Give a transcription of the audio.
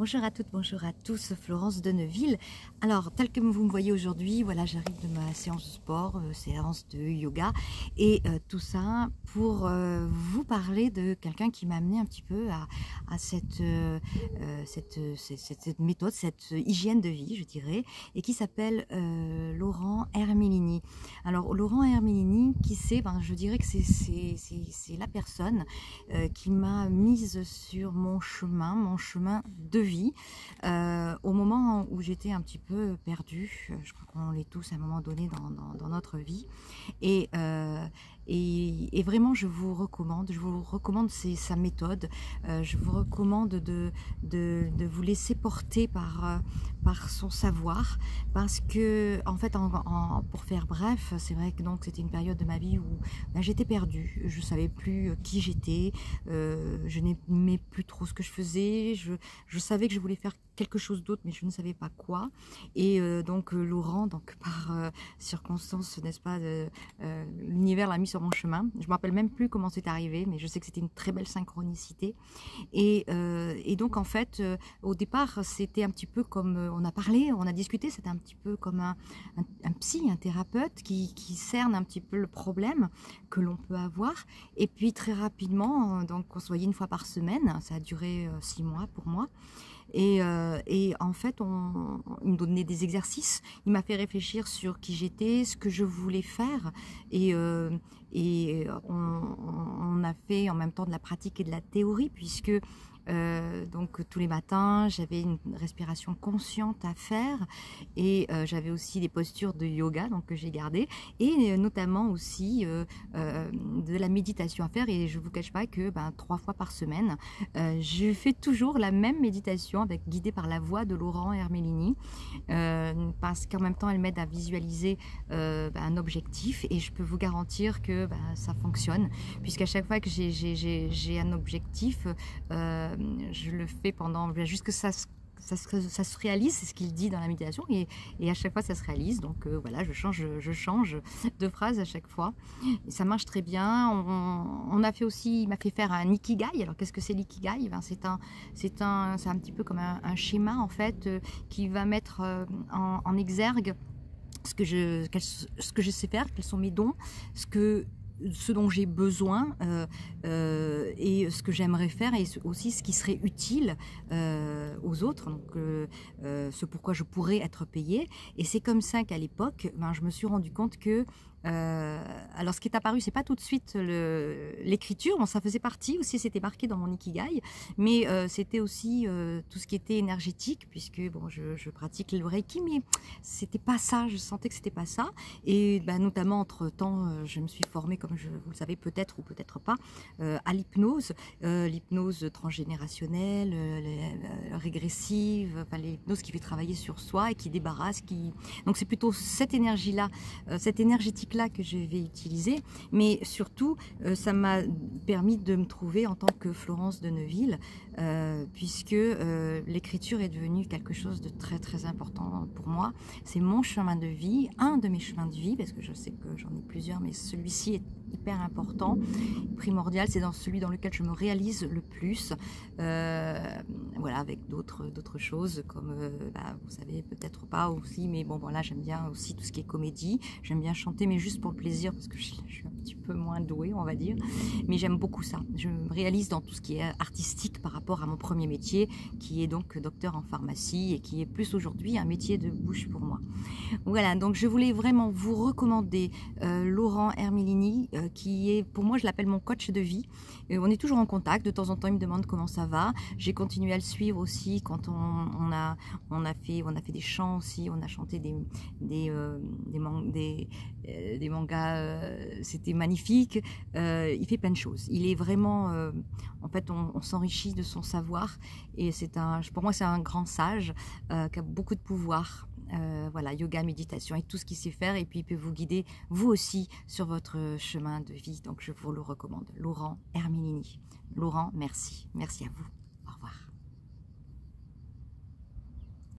Bonjour à toutes, bonjour à tous, Florence de Neuville. Alors, tel que vous me voyez aujourd'hui, voilà, j'arrive de ma séance de sport, séance de yoga, et tout ça pour vous parler de quelqu'un qui m'a amené un petit peu à cette méthode, cette hygiène de vie, je dirais, et qui s'appelle Laurent Hermélini. Alors, Laurent Hermélini, qui c'est, ben, je dirais que c'est la personne qui m'a mise sur mon chemin de vie, au moment où j'étais un petit peu perdue. Je crois qu'on l'est tous à un moment donné dans notre vie. Et, et vraiment, je vous recommande sa méthode. Je vous recommande de vous laisser porter par son savoir, parce que, en fait, pour faire bref, c'est vrai que donc c'était une période de ma vie où ben, j'étais perdue. Je savais plus qui j'étais, je n'aimais plus trop ce que je faisais, je savais que je voulais faire quelque chose d'autre, mais je ne savais pas quoi. Et donc Laurent, donc par circonstance, n'est-ce pas, l'univers l'a mis sur mon chemin. Je me rappelle même plus comment c'est arrivé, mais je sais que c'était une très belle synchronicité. Et donc en fait, au départ, c'était un petit peu comme on a parlé, on a discuté, c'était un petit peu comme un psy, un thérapeute qui cerne un petit peu le problème que l'on peut avoir. Et puis très rapidement, donc on se voyait une fois par semaine, ça a duré 6 mois pour moi. Et en fait, il me donnait des exercices, il m'a fait réfléchir sur qui j'étais, ce que je voulais faire, et on a fait en même temps de la pratique et de la théorie, puisque donc tous les matins j'avais une respiration consciente à faire, et j'avais aussi des postures de yoga donc que j'ai gardées, et notamment aussi de la méditation à faire. Et je vous cache pas que 3 fois par semaine je fais toujours la même méditation, guidée par la voix de Laurent Hermélini, parce qu'en même temps elle m'aide à visualiser un objectif, et je peux vous garantir que ça fonctionne, puisqu'à chaque fois que j'ai un objectif, je le fais pendant juste que ça se réalise, c'est ce qu'il dit dans la méditation, et à chaque fois ça se réalise. Donc voilà, je change de phrase à chaque fois, et ça marche très bien. On a fait aussi, il m'a fait faire un ikigai. Alors qu'est-ce que c'est l'ikigai? C'est un petit peu comme un schéma en fait, qui va mettre en exergue ce que je sais faire, quels sont mes dons, ce dont j'ai besoin, et ce que j'aimerais faire, et aussi ce qui serait utile aux autres, donc ce pourquoi je pourrais être payée. Et c'est comme ça qu'à l'époque, je me suis rendu compte que alors ce qui est apparu, c'est pas tout de suite l'écriture, bon, ça faisait partie aussi, c'était marqué dans mon ikigai, mais c'était aussi tout ce qui était énergétique, puisque bon, je pratique le Reiki, mais c'était pas ça, je sentais que c'était pas ça. Et notamment entre temps, je me suis formée, comme vous le savez peut-être ou peut-être pas, à l'hypnose transgénérationnelle, régressive, enfin l'hypnose qui fait travailler sur soi et qui débarrasse, donc c'est plutôt cette énergie-là, cette énergétique-là que je vais utiliser. Mais surtout, ça m'a permis de me trouver en tant que Florence de Neuville, puisque l'écriture est devenue quelque chose de très très important pour moi. C'est mon chemin de vie, un de mes chemins de vie, parce que je sais que j'en ai plusieurs, mais celui-ci est hyper important, primordial. C'est celui dans lequel je me réalise le plus, voilà, avec d'autres choses comme vous savez peut-être pas aussi, mais bon voilà, j'aime bien aussi tout ce qui est comédie, j'aime bien chanter, mais juste pour le plaisir, parce que je suis un petit peu moins douée, on va dire, mais j'aime beaucoup ça. Je me réalise dans tout ce qui est artistique par rapport à mon premier métier, qui est donc docteur en pharmacie, et qui est plus aujourd'hui un métier de bouche pour moi. Voilà, donc je voulais vraiment vous recommander Laurent Hermélini, qui est, pour moi, je l'appelle mon coach de vie. On est toujours en contact, de temps en temps il me demande comment ça va. J'ai continué à le suivre aussi quand on a fait des chants aussi, on a chanté des mangas, c'était magnifique. Il fait plein de choses, il est vraiment, en fait on s'enrichit de son savoir, et pour moi c'est un grand sage qui a beaucoup de pouvoir. Voilà, yoga, méditation et tout ce qu'il sait faire, et puis il peut vous guider vous aussi sur votre chemin de vie, donc je vous le recommande. Laurent Hermélini. Laurent, merci à vous.